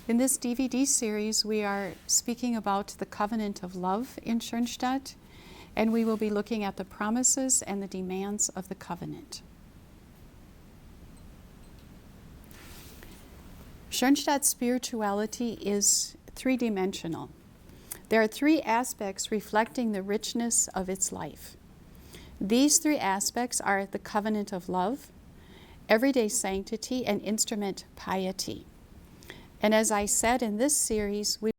In this DVD series, we are speaking about the covenant of love in Schoenstatt, and we will be looking at the promises and the demands of the covenant. Schoenstatt spirituality is three-dimensional. There are three aspects reflecting the richness of its life. These three aspects are the covenant of love, everyday sanctity, and instrument piety. And as I said, in this series, we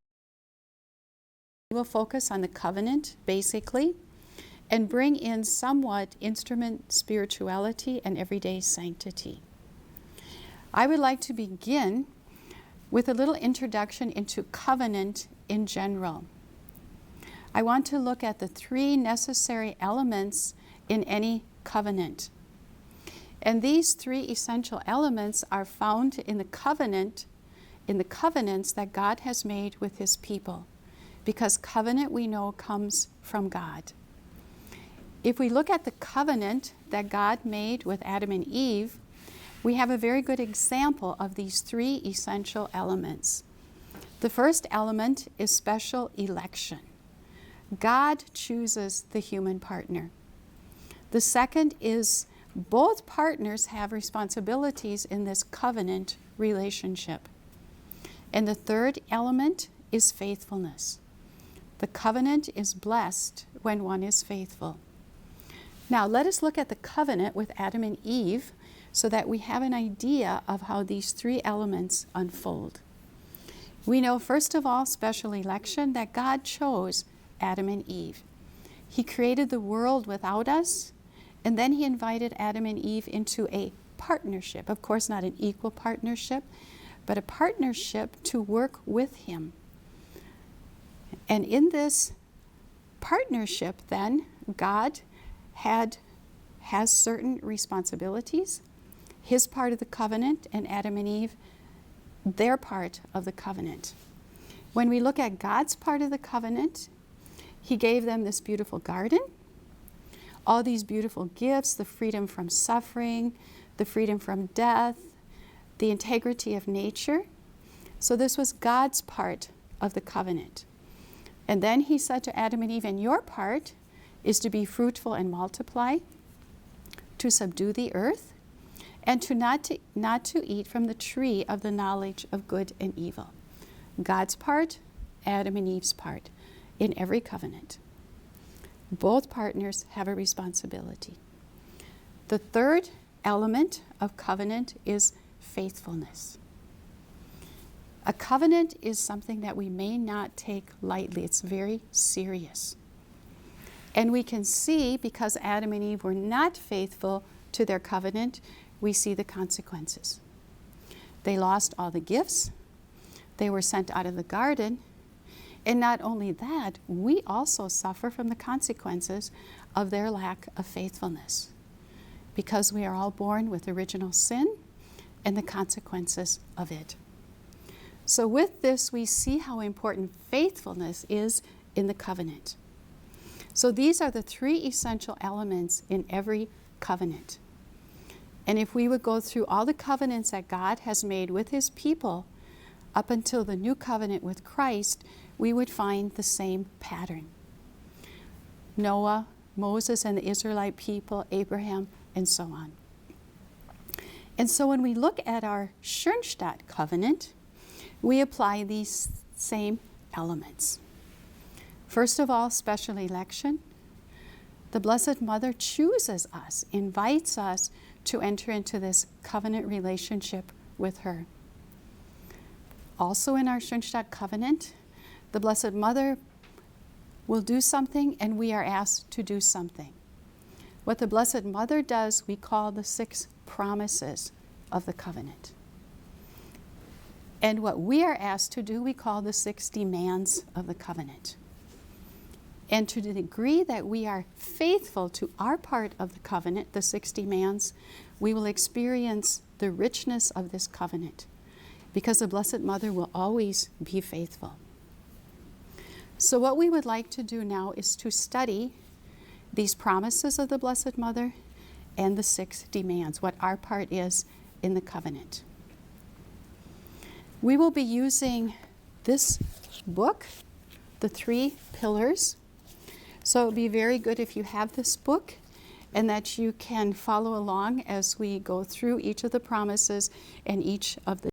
will focus on the covenant, basically, and bring in somewhat instrument spirituality and everyday sanctity. I would like to begin with a little introduction into covenant in general. I want to look at the three necessary elements in any covenant. And these three essential elements are found in the covenants that God has made with His people, because covenant, we know, comes from God. If we look at the covenant that God made with Adam and Eve, we have a very good example of these three essential elements. The first element is special election. God chooses the human partner. The second is both partners have responsibilities in this covenant relationship. And the third element is faithfulness. The covenant is blessed when one is faithful. Now let us look at the covenant with Adam and Eve so that we have an idea of how these three elements unfold. We know, first of all, special election, that God chose Adam and Eve. He created the world without us, and then He invited Adam and Eve into a partnership. Of course, not an equal partnership, but a partnership to work with Him. And in this partnership, then, God has certain responsibilities, His part of the covenant, and Adam and Eve, their part of the covenant. When we look at God's part of the covenant, He gave them this beautiful garden, all these beautiful gifts, the freedom from suffering, the freedom from death, the integrity of nature. So this was God's part of the covenant. And then He said to Adam and Eve, and your part is to be fruitful and multiply, to subdue the earth, and to not to eat from the tree of the knowledge of good and evil. God's part, Adam and Eve's part in every covenant. Both partners have a responsibility. The third element of covenant is faithfulness. A covenant is something that we may not take lightly. It's very serious. And we can see, because Adam and Eve were not faithful to their covenant, we see the consequences. They lost all the gifts. They were sent out of the garden. And not only that, we also suffer from the consequences of their lack of faithfulness, because we are all born with original sin and the consequences of it. So with this, we see how important faithfulness is in the covenant. So these are the three essential elements in every covenant. And if we would go through all the covenants that God has made with His people up until the new covenant with Christ, we would find the same pattern. Noah, Moses and the Israelite people, Abraham, and so on. And so when we look at our Schoenstatt covenant, we apply these same elements. First of all, special election. The Blessed Mother chooses us, invites us to enter into this covenant relationship with her. Also in our Schoenstatt covenant, the Blessed Mother will do something and we are asked to do something. What the Blessed Mother does, we call the 6 promises of the covenant. And what we are asked to do, we call the 6 demands of the covenant. And to the degree that we are faithful to our part of the covenant, the 6 demands, we will experience the richness of this covenant, because the Blessed Mother will always be faithful. So what we would like to do now is to study these promises of the Blessed Mother and the 6 demands, what our part is in the covenant. We will be using this book, The Three Pillars. So it would be very good if you have this book and that you can follow along as we go through each of the promises and each of the